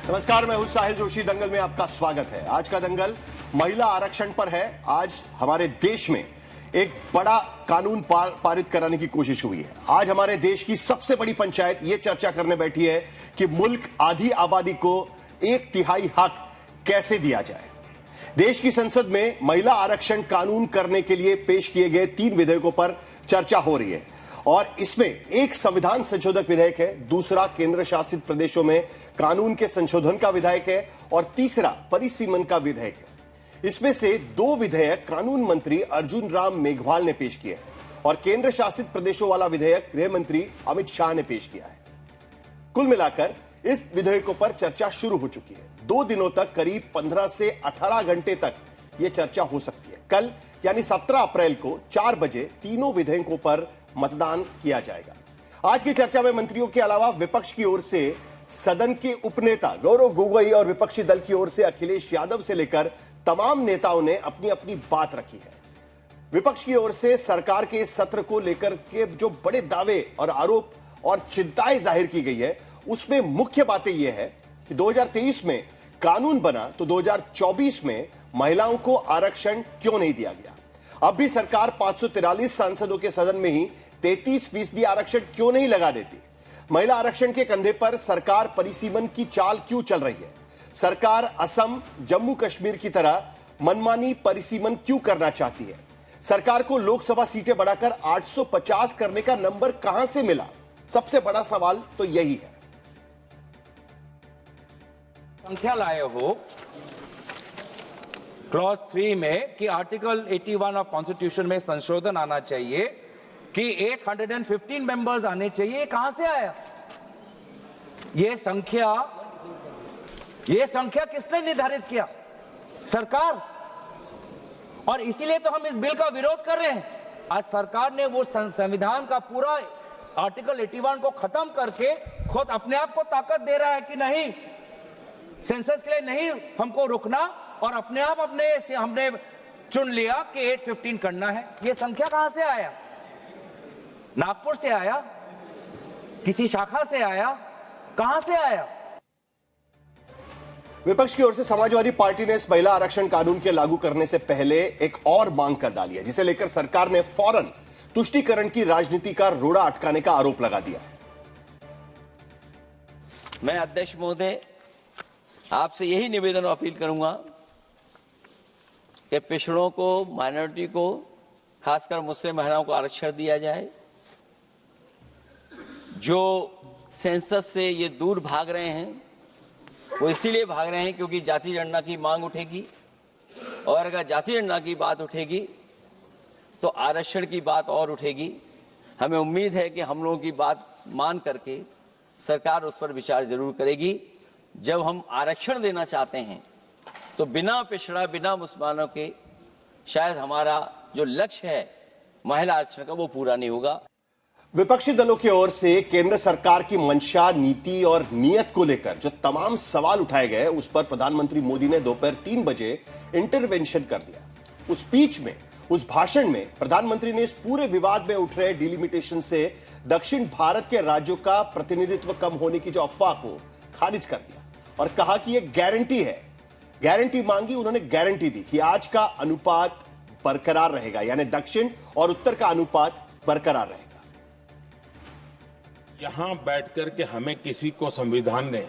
नमस्कार, मैं हूं साहिल जोशी। दंगल में आपका स्वागत है। आज का दंगल महिला आरक्षण पर है। आज हमारे देश में एक बड़ा कानून पारित कराने की कोशिश हुई है। आज हमारे देश की सबसे बड़ी पंचायत ये चर्चा करने बैठी है कि मुल्क आधी आबादी को 1/3 हक कैसे दिया जाए। देश की संसद में महिला आरक्षण कानून करने के लिए पेश किए गए 3 विधेयकों पर चर्चा हो रही है और इसमें एक संविधान संशोधक विधेयक है, दूसरा केंद्र शासित प्रदेशों में कानून के संशोधन का विधेयक है और तीसरा परिसीमन का विधेयक है। इसमें से 2 विधेयक कानून मंत्री अर्जुन राम मेघवाल ने पेश किए हैं और केंद्र शासित प्रदेशों वाला विधेयक गृह मंत्री अमित शाह ने पेश किया है। कुल मिलाकर इस विधेयकों पर चर्चा शुरू हो चुकी है। 2 दिनों तक करीब 15 से 18 घंटे तक यह चर्चा हो सकती है। कल यानी 17 अप्रैल को 4 बजे तीनों विधेयकों पर मतदान किया जाएगा। आज की चर्चा में मंत्रियों के अलावा विपक्ष की ओर से सदन के उपनेता गौरव गोगोई और विपक्षी दल की ओर से अखिलेश यादव से लेकर तमाम नेताओं ने अपनी अपनी बात रखी है। विपक्ष की ओर से सरकार के इस सत्र को लेकर के जो बड़े दावे और आरोप और चिंताएं जाहिर की गई है, उसमें मुख्य बातें यह है कि 2023 में कानून बना तो 2024 में महिलाओं को आरक्षण क्यों नहीं दिया गया। अब भी सरकार 543 सांसदों के सदन में ही 33% आरक्षण क्यों नहीं लगा देती। महिला आरक्षण के कंधे पर सरकार परिसीमन की चाल क्यों चल रही है। सरकार असम, जम्मू कश्मीर की तरह मनमानी परिसीमन क्यों करना चाहती है। सरकार को लोकसभा सीटें बढ़ाकर 850 करने का नंबर कहां से मिला। सबसे बड़ा सवाल तो यही है। संख्या लाए हो क्लॉज 3 में कि आर्टिकल 81 ऑफ कॉन्स्टिट्यूशन में संशोधन आना चाहिए कि 815 मेंबर्स आने चाहिए। कहां से आया ये संख्या किसने निर्धारित किया? सरकार। और इसीलिए तो हम इस बिल का विरोध कर रहे हैं। आज सरकार ने वो संविधान का पूरा आर्टिकल 81 को खत्म करके खुद अपने आप को ताकत दे रहा है कि नहीं, सेंसस के लिए नहीं हमको रुकना और अपने आप हमने चुन लिया कि 815 करना है। यह संख्या कहां से आया? नागपुर से आया? किसी शाखा से आया? कहां से आया? विपक्ष की ओर से समाजवादी पार्टी ने इस महिला आरक्षण कानून के लागू करने से पहले एक और मांग कर डाली है, जिसे लेकर सरकार ने फौरन तुष्टीकरण की राजनीति का रोड़ा अटकाने का आरोप लगा दिया है। मैं अध्यक्ष महोदय आपसे यही निवेदन और अपील करूंगा कि पिछड़ों को, माइनॉरिटी को, खासकर मुस्लिम महिलाओं को आरक्षण दिया जाए। जो सेंसस से ये दूर भाग रहे हैं वो इसीलिए भाग रहे हैं क्योंकि जाति जनगणना की मांग उठेगी और अगर जाति जनगणना की बात उठेगी तो आरक्षण की बात और उठेगी। हमें उम्मीद है कि हम लोगों की बात मान करके सरकार उस पर विचार जरूर करेगी। जब हम आरक्षण देना चाहते हैं तो बिना पिछड़ा, बिना मुसलमानों के शायद हमारा जो लक्ष्य है महिला आरक्षण का वो पूरा नहीं होगा। विपक्षी दलों की ओर से केंद्र सरकार की मंशा, नीति और नीयत को लेकर जो तमाम सवाल उठाए गए, उस पर प्रधानमंत्री मोदी ने दोपहर 3 बजे इंटरवेंशन कर दिया। उस स्पीच में, उस भाषण में प्रधानमंत्री ने इस पूरे विवाद में उठ रहे डिलिमिटेशन से दक्षिण भारत के राज्यों का प्रतिनिधित्व कम होने की जो अफवाह को खारिज कर दिया और कहा कि यह गारंटी है। गारंटी मांगी, उन्होंने गारंटी दी कि आज का अनुपात बरकरार रहेगा, यानी दक्षिण और उत्तर का अनुपात बरकरार रहेगा। यहां बैठकर के हमें किसी को संविधान ने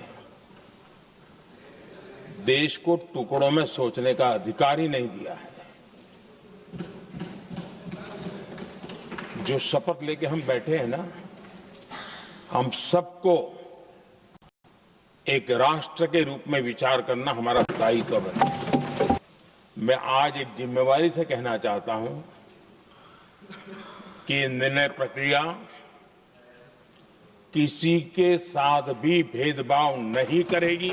देश को टुकड़ों में सोचने का अधिकार ही नहीं दिया है। जो शपथ लेके हम बैठे हैं ना, हम सबको एक राष्ट्र के रूप में विचार करना हमारा दायित्व बने। मैं आज एक जिम्मेवारी से कहना चाहता हूं कि निर्णय प्रक्रिया किसी के साथ भी भेदभाव नहीं करेगी।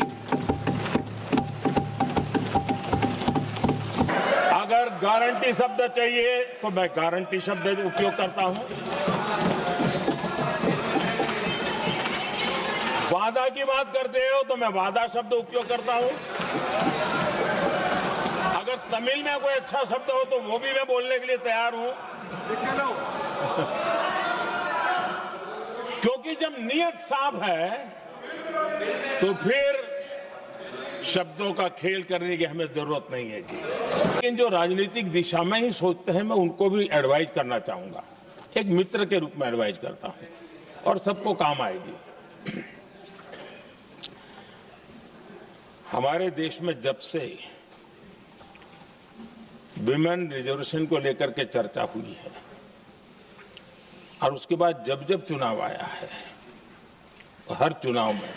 अगर गारंटी शब्द चाहिए तो मैं गारंटी शब्द उपयोग करता हूं। वादा की बात करते हो तो मैं वादा शब्द उपयोग करता हूं। अगर तमिल में कोई अच्छा शब्द हो तो वो भी मैं बोलने के लिए तैयार हूं। क्योंकि जब नीयत साफ है तो फिर शब्दों का खेल करने की हमें जरूरत नहीं है जी। लेकिन जो राजनीतिक दिशा में ही सोचते हैं, मैं उनको भी एडवाइज करना चाहूंगा, एक मित्र के रूप में एडवाइज करता हूं और सबको काम आएगी। हमारे देश में जब से विमेन रिजर्वेशन को लेकर के चर्चा हुई है और उसके बाद जब जब चुनाव आया है, हर चुनाव में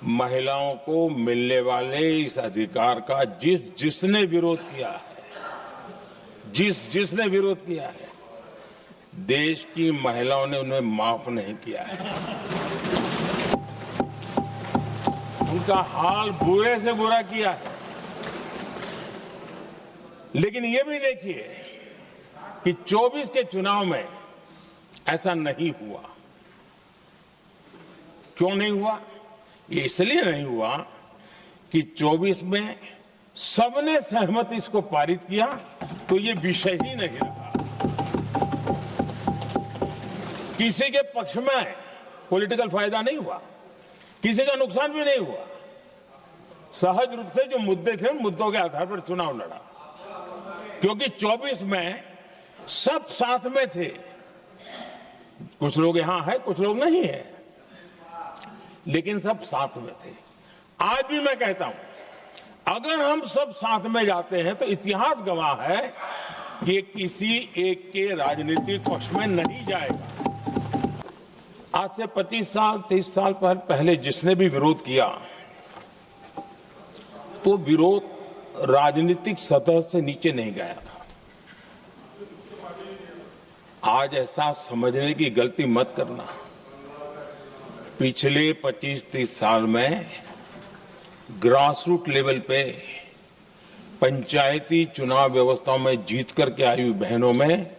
महिलाओं को मिलने वाले इस अधिकार का जिसने विरोध किया है, जिसने विरोध किया है, देश की महिलाओं ने उन्हें माफ नहीं किया है। उनका हाल बुरे से बुरा किया है। लेकिन ये भी देखिए कि 24 के चुनाव में ऐसा नहीं हुआ। क्यों नहीं हुआ? ये इसलिए नहीं हुआ कि 24 में सबने सहमति इसको पारित किया, तो ये विषय ही नहीं रहा। किसी के पक्ष में पॉलिटिकल फायदा नहीं हुआ, किसी का नुकसान भी नहीं हुआ। सहज रूप से जो मुद्दे थे, उन मुद्दों के आधार पर चुनाव लड़ा, क्योंकि 24 में सब साथ में थे। कुछ लोग यहां हैं, कुछ लोग नहीं है, लेकिन सब साथ में थे। आज भी मैं कहता हूं, अगर हम सब साथ में जाते हैं तो इतिहास गवाह है कि किसी एक के राजनीतिक पक्ष में नहीं जाएगा। आज से 25 साल 30 साल पहले जिसने भी विरोध किया, तो विरोध राजनीतिक सतह से नीचे नहीं गया था। आज ऐसा समझने की गलती मत करना। पिछले 25-30 साल में ग्रास रूट लेवल पे पंचायती चुनाव व्यवस्थाओं में जीत करके आई हुई बहनों में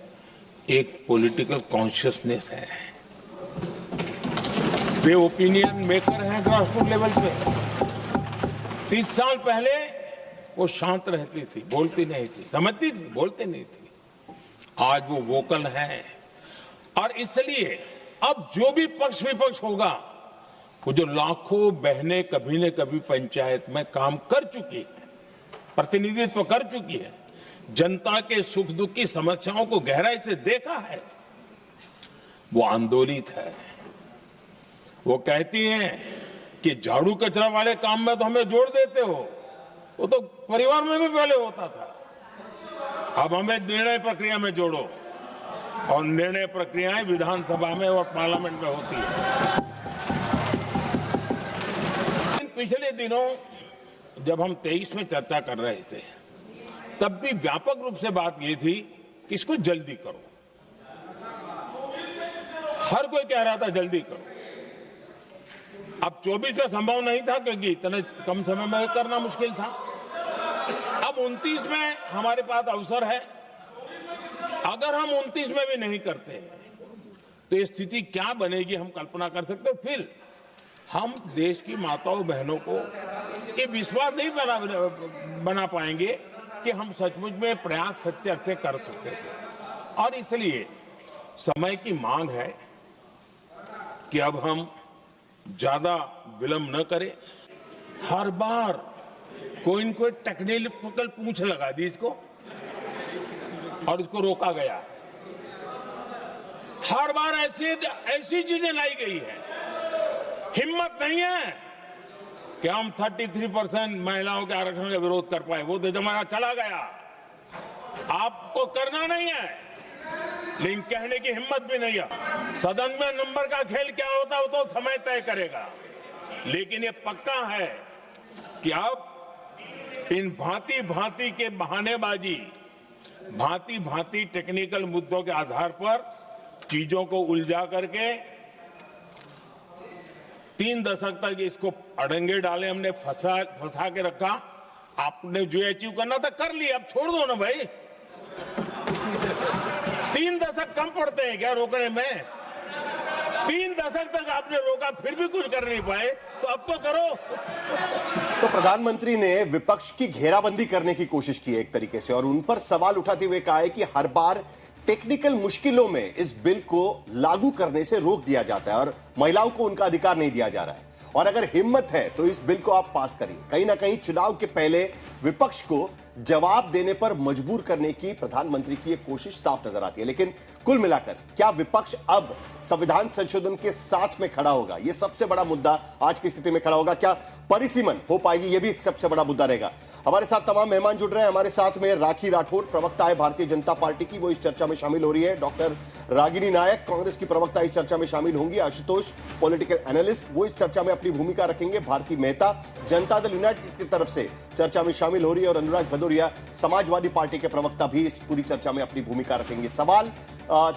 एक पॉलिटिकल कॉन्शियसनेस है। वे ओपिनियन मेकर हैं ग्रास रूट लेवल पे। 30 साल पहले वो शांत रहती थी, बोलती नहीं थी, समझती थी, बोलती नहीं थी। आज वो वोकल है और इसलिए अब जो भी पक्ष विपक्ष होगा, वो जो लाखों बहनें कभी न कभी पंचायत में काम कर चुकी है, प्रतिनिधित्व कर चुकी है, जनता के सुख दुख की समस्याओं को गहराई से देखा है, वो आंदोलित है। वो कहती हैं कि झाड़ू कचरा वाले काम में तो हमें जोड़ देते हो, वो तो परिवार में भी पहले होता था, अब हमें निर्णय प्रक्रिया में जोड़ो। और निर्णय प्रक्रियाएं विधानसभा में और पार्लियामेंट में होती है। पिछले दिनों जब हम 23 में चर्चा कर रहे थे, तब भी व्यापक रूप से बात ये थी कि इसको जल्दी करो। हर कोई कह रहा था जल्दी करो। अब 24 में संभव नहीं था क्योंकि इतने कम समय में करना मुश्किल था। अब 29 में हमारे पास अवसर है। अगर हम 29 में भी नहीं करते तो ये स्थिति क्या बनेगी हम कल्पना कर सकते। फिर हम देश की माताओं बहनों को ये विश्वास नहीं बना पाएंगे कि हम सचमुच में प्रयास सच्चे अर्थ कर सकते थे। और इसलिए समय की मांग है कि अब हम ज्यादा विलंब न करें। हर बार कोई न कोई टेक्निकल पूछ लगा दी इसको और इसको रोका गया। हर बार ऐसी चीजें लाई गई है। हिम्मत नहीं है कि हम 33% महिलाओं के आरक्षण का विरोध कर पाए। वो तो जमाना चला गया। आपको करना नहीं है, लेकिन कहने की हिम्मत भी नहीं है। सदन में नंबर का खेल क्या होता है वो तो समय तय करेगा, लेकिन ये पक्का है कि अब इन भांति भांति के बहानेबाजी, भांति भांति टेक्निकल मुद्दों के आधार पर चीजों को उलझा करके 3 दशक तक इसको अड़ंगे डाले, हमने फंसा के रखा। आपने जो अचीव करना था कर लिया, अब छोड़ दो ना भाई। 3 दशक कम पड़ते हैं क्या रोकने में? 3 दशक तक आपने रोका, फिर भी कुछ कर नहीं पाए, तो अब तो करो। तो प्रधानमंत्री ने विपक्ष की घेराबंदी करने की कोशिश की है एक तरीके से, और उन पर सवाल उठाते हुए कहा है कि हर बार टेक्निकल मुश्किलों में इस बिल को लागू करने से रोक दिया जाता है और महिलाओं को उनका अधिकार नहीं दिया जा रहा है। और अगर हिम्मत है तो इस बिल को आप पास करिए। कहीं ना कहीं चुनाव के पहले विपक्ष को जवाब देने पर मजबूर करने की प्रधानमंत्री की एक कोशिश साफ नजर आती है। लेकिन कुल मिलाकर क्या विपक्ष अब संविधान संशोधन के साथ में खड़ा होगा? यह सबसे बड़ा मुद्दा आज की स्थिति में खड़ा होगा। क्या परिसीमन हो पाएगी? यह भी एक सबसे बड़ा मुद्दा रहेगा। हमारे साथ तमाम मेहमान जुड़ रहे हैं। हमारे साथ में राखी राठौड़, प्रवक्ता है भारतीय जनता पार्टी की, वो इस चर्चा में शामिल हो रही है। डॉक्टर रागिनी नायक, कांग्रेस की प्रवक्ता, इस चर्चा में शामिल होंगी। आशुतोष, पॉलिटिकल एनालिस्ट, वो इस चर्चा में अपनी भूमिका रखेंगे। भारती मेहता, जनता दल यूनाइटेड की तरफ से चर्चा में शामिल हो रही है। और अनुराग भदौरिया, समाजवादी पार्टी के प्रवक्ता, भी इस पूरी चर्चा में अपनी भूमिका रखेंगे।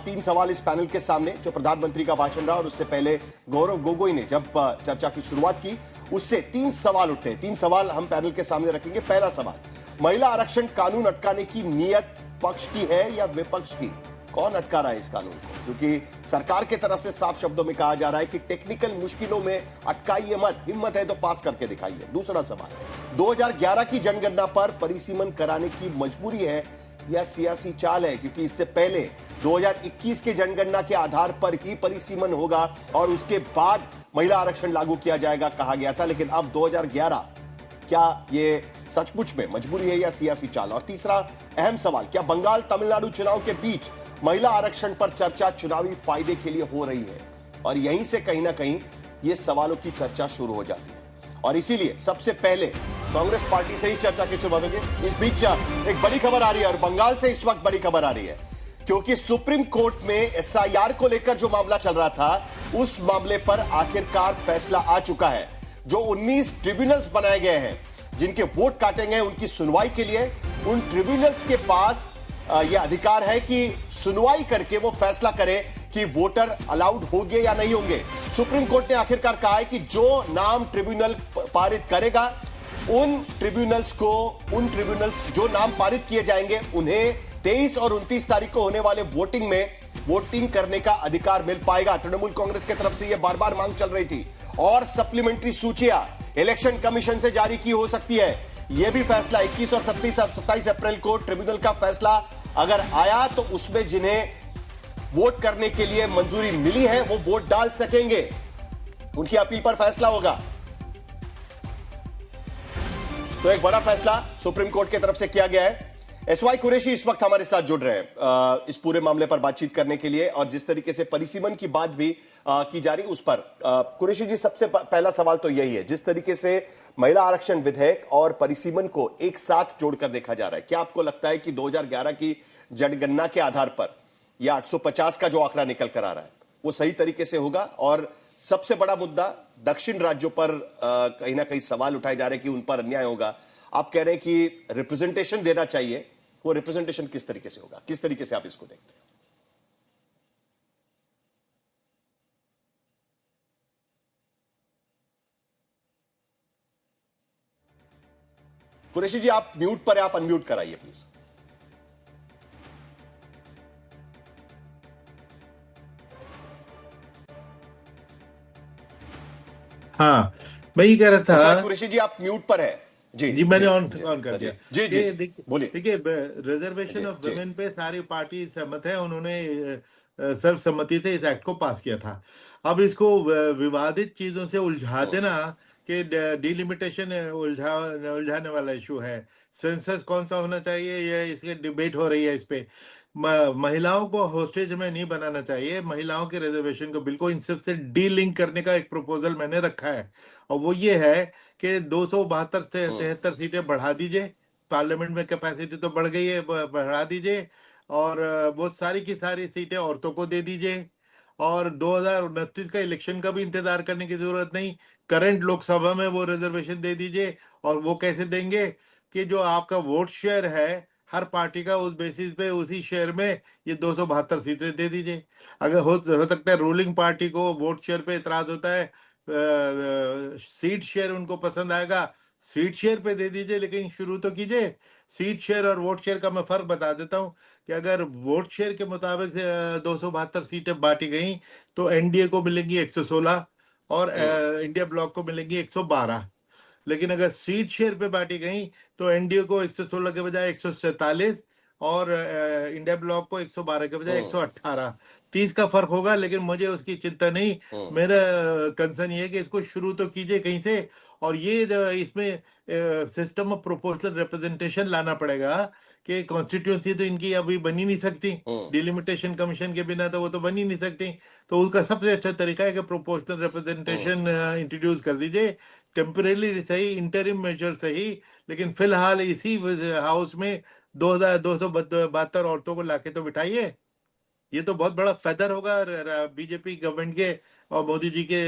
तीन सवाल इस पैनल के सामने, जो प्रधानमंत्री का भाषण रहा और उससे पहले गौरव गोगोई ने जब चर्चा की शुरुआत की, उससे 3 सवाल उठते हैं। 3 सवाल हम पैनल के सामने रखेंगे। पहला सवाल, महिला आरक्षण कानून अटकाने की नीयत पक्ष की है या विपक्ष की? कौन अटका रहा है इस कानून को? क्योंकि सरकार की तरफ से साफ शब्दों में कहा जा रहा है कि टेक्निकल मुश्किलों में अटकाइए मत, हिम्मत है तो पास करके दिखाइए। दूसरा सवाल, 2011 की जनगणना पर परिसीमन कराने की मजबूरी है या सियासी चाल है? क्योंकि इससे पहले 2021 के जनगणना के आधार पर ही परिसीमन होगा और उसके बाद महिला आरक्षण लागू किया जाएगा कहा गया था। लेकिन अब 2011, क्या ये सचमुच में मजबूरी है या सियासी चाल? और तीसरा अहम सवाल, क्या बंगाल तमिलनाडु चुनाव के बीच महिला आरक्षण पर चर्चा चुनावी फायदे के लिए हो रही है? और यहीं से कहीं ना कहीं ये सवालों की चर्चा शुरू हो जाती है। और इसीलिए सबसे पहले कांग्रेस पार्टी से ही चर्चा की शुरुआत होगी। इस बीच एक बड़ी खबर आ रही है और बंगाल से इस वक्त बड़ी खबर आ रही है, क्योंकि सुप्रीम कोर्ट में एसआईआर को लेकर जो मामला चल रहा था, उस मामले पर आखिरकार फैसला आ चुका है। जो 19 ट्रिब्यूनल्स बनाए गए हैं जिनके वोट काटे गए उनकी सुनवाई के लिए, उन ट्रिब्यूनल्स के पास यह अधिकार है कि सुनवाई करके वो फैसला करे कि वोटर अलाउड होंगे या नहीं होंगे। सुप्रीम कोर्ट ने आखिरकार कहा है कि जो नाम ट्रिब्यूनल पारित करेगा, उन ट्रिब्यूनल्स जो नाम पारित किए जाएंगे, उन्हें 23 और 29 तारीख को होने वाले वोटिंग में वोटिंग करने का अधिकार मिल पाएगा। तृणमूल कांग्रेस की तरफ से यह बार बार मांग चल रही थी। और सप्लीमेंट्री सूचियां इलेक्शन कमीशन से जारी की हो सकती है। यह भी फैसला 21 और 27 अप्रैल को ट्रिब्यूनल का फैसला अगर आया तो उसमें जिन्हें वोट करने के लिए मंजूरी मिली है वो वोट डाल सकेंगे। उनकी अपील पर फैसला होगा। तो एक बड़ा फैसला सुप्रीम कोर्ट की तरफ से किया गया है। एसवाई कुरैशी इस वक्त हमारे साथ जुड़ रहे हैं इस पूरे मामले पर बातचीत करने के लिए, और जिस तरीके से परिसीमन की बात भी की जा रही उस पर। कुरैशी जी, सबसे पहला सवाल तो यही है, जिस तरीके से महिला आरक्षण विधेयक और परिसीमन को एक साथ जोड़कर देखा जा रहा है, क्या आपको लगता है कि 2011 की जनगणना के आधार पर या 850 का जो आंकड़ा निकल कर आ रहा है वो सही तरीके से होगा? और सबसे बड़ा मुद्दा, दक्षिण राज्यों पर कहीं ना कहीं सवाल उठाए जा रहे हैं कि उन पर अन्याय होगा। आप कह रहे हैं कि रिप्रेजेंटेशन देना चाहिए, वो रिप्रेजेंटेशन किस तरीके से होगा? किस तरीके से आप इसको देखते हैं? कुरैशी जी, आप म्यूट पर है, आप अनम्यूट कराइए प्लीज। हाँ, मैं ये कह रहा था। कुरैशी जी, आप म्यूट पर है। जी मैंने ऑन कर दिया। जी बोलिए। देखिए, रिजर्वेशन ऑफ वुमेन पे सारी पार्टी सहमत है। उन्होंने सर्वसम्मति से इस एक्ट को पास किया था। अब इसको विवादित चीजों से उलझा देना कि डिलिमिटेशन उलझाने वाला इशू है। सेंसस कौन सा होना चाहिए, ये इसकी डिबेट हो रही है। इस पे महिलाओं को होस्टेज में नहीं बनाना चाहिए। महिलाओं के रिजर्वेशन को बिल्कुल इन सब से डीलिंक करने का एक प्रपोजल मैंने रखा है, और वो ये है कि 272 से 73 सीटें बढ़ा दीजिए। पार्लियामेंट में कैपेसिटी तो बढ़ गई है, बढ़ा दीजिए। और वो सारी की सारी सीटें औरतों को दे दीजिए। और 2029 का इलेक्शन का भी इंतजार करने की जरूरत नहीं, करंट लोकसभा में वो रिजर्वेशन दे दीजिए। और वो कैसे देंगे कि जो आपका वोट शेयर है हर पार्टी का, उस बेसिस पे उसी शेयर में ये 272 सीटें दे दीजिए। अगर हो सकता है रूलिंग पार्टी को वोट शेयर पे इतराज होता है, सीट शेयर उनको पसंद आएगा, सीट शेयर पे दे दीजिए। लेकिन शुरू तो कीजिए। सीट शेयर और वोट शेयर का मैं फर्क बता देता हूँ कि अगर वोट शेयर के मुताबिक 272 सीटें बांटी गई तो एनडीए को मिलेंगी 116 और इंडिया ब्लॉक को मिलेंगी 112। लेकिन अगर सीट शेयर पे बांटी गई तो एनडीए को 116 के बजाय 147 और इंडिया ब्लॉक को 112 के बजाय 118। 30 का फर्क होगा, लेकिन मुझे उसकी चिंता नहीं। मेरा कंसर्न ये है कि इसको शुरू तो कीजिए कहीं से, और ये इसमें सिस्टम ऑफ प्रोपोर्शनल रिप्रेजेंटेशन लाना पड़ेगा कि कॉन्स्टिट्यूंसी तो इनकी अभी बनी नहीं सकती, डिलिमिटेशन कमीशन के बिना तो वो तो बन ही नहीं सकती। तो उसका सबसे अच्छा तरीका है कि प्रोपोर्शनल रिप्रेजेंटेशन इंट्रोड्यूस कर दीजिए, टेम्परेली सही, इंटरिम मेजर सही, लेकिन फिलहाल इसी हाउस में 2272 औरतों को लाके तो बिठाइए। ये तो बहुत बड़ा फेदर होगा बीजेपी गवर्नमेंट के और मोदी जी के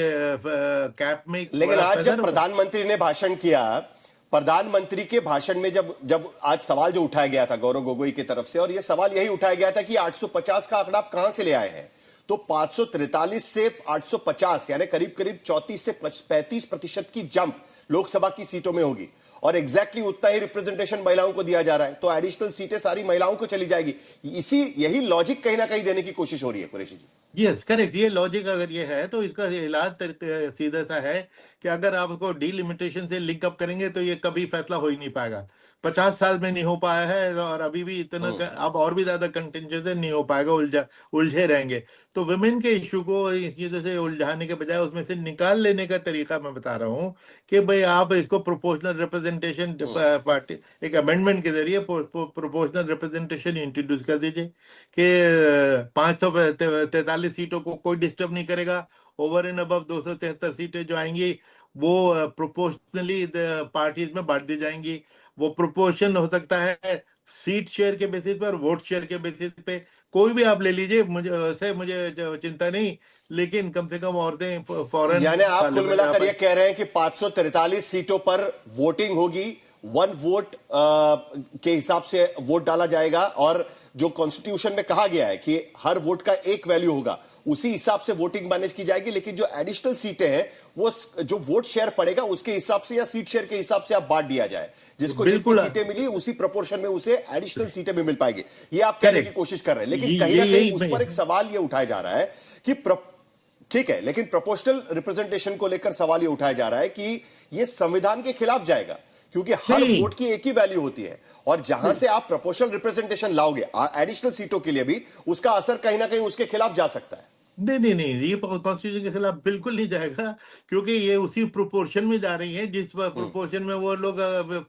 कैप में। लेकिन आज जब प्रधानमंत्री ने भाषण किया, प्रधानमंत्री के भाषण में जब आज सवाल जो उठाया गया था गौरव गोगोई की तरफ से, और यह सवाल यही उठाया गया था कि 850 का आंकड़ा आप कहां से ले आए हैं, तो 543 से 850 यानी करीब करीब 34 से 35% की जंप लोकसभा की सीटों में होगी, और एग्जैक्टली उतना ही रिप्रेजेंटेशन महिलाओं को दिया जा रहा है, तो एडिशनल सीटें सारी महिलाओं को चली जाएगी। यही लॉजिक कहीं ना कहीं देने की कोशिश हो रही है कुरैशी जी। यस करेक्ट, ये लॉजिक अगर ये है तो इसका इलाज सीधा सा है कि अगर आप उसको डिलिमिटेशन से लिंक अप करेंगे तो ये कभी फैसला हो ही नहीं पाएगा। 50 साल में नहीं हो पाया है, और अभी भी इतना अब और भी ज्यादा कंटेंशन से नहीं हो पाएगा, उलझे रहेंगे। तो वुमेन के इशू को इस चीजों से उलझाने के बजाय उसमें से निकाल लेने का तरीका मैं बता रहा हूँ कि भाई आप इसको प्रोपोर्शनल रिप्रेजेंटेशन पार्टी एक अमेंडमेंट के जरिए प्रोपोर्शनल रिप्रेजेंटेशन इंट्रोड्यूस कर दीजिए कि 543 सीटों को कोई डिस्टर्ब नहीं करेगा। ओवर एंड अबव 273 सीटें जो आएंगी वो प्रोपोर्शनली पार्टीज में बांट दी जाएंगी। वो प्रोपोर्शन हो सकता है सीट शेयर के बेसिस पे और वोट शेयर के बेसिस पे, कोई भी आप ले लीजिए, मुझे चिंता नहीं, लेकिन कम से कम औरतें फौरन। यानी आप कुल मिलाकर ये कह रहे हैं कि 543 सीटों पर वोटिंग होगी, 1 वोट के हिसाब से वोट डाला जाएगा, और जो कॉन्स्टिट्यूशन में कहा गया है कि हर वोट का एक वैल्यू होगा, उसी हिसाब से वोटिंग मैनेज की जाएगी। लेकिन जो एडिशनल सीटें हैं वो जो वोट शेयर पड़ेगा उसके हिसाब से या सीट शेयर के हिसाब से आप बांट दिया जाए, जिसको जितनी सीटें मिली उसी प्रोपोर्शन में उसे एडिशनल सीटें भी मिल पाएगी, ये आप कहने की कोशिश कर रहे हैं। लेकिन कहीं ना कहीं उस पर एक सवाल ये उठाया जा रहा है कि ठीक है, लेकिन प्रोपोर्शनल रिप्रेजेंटेशन को लेकर सवाल ये उठाया जा रहा है कि ये संविधान के खिलाफ जाएगा, क्योंकि हर वोट की एक ही वैल्यू होती है, और जहां से आप प्रोपोर्शनल रिप्रेजेंटेशन लाओगे एडिशनल सीटों के लिए भी, उसका असर कहीं ना कहीं उसके खिलाफ जा सकता है। नहीं, ये कॉन्स्टिट्यूशन के खिलाफ बिल्कुल नहीं जाएगा, क्योंकि ये उसी प्रोपोर्शन में जा रही है जिस प्रोपोर्शन में वो लोग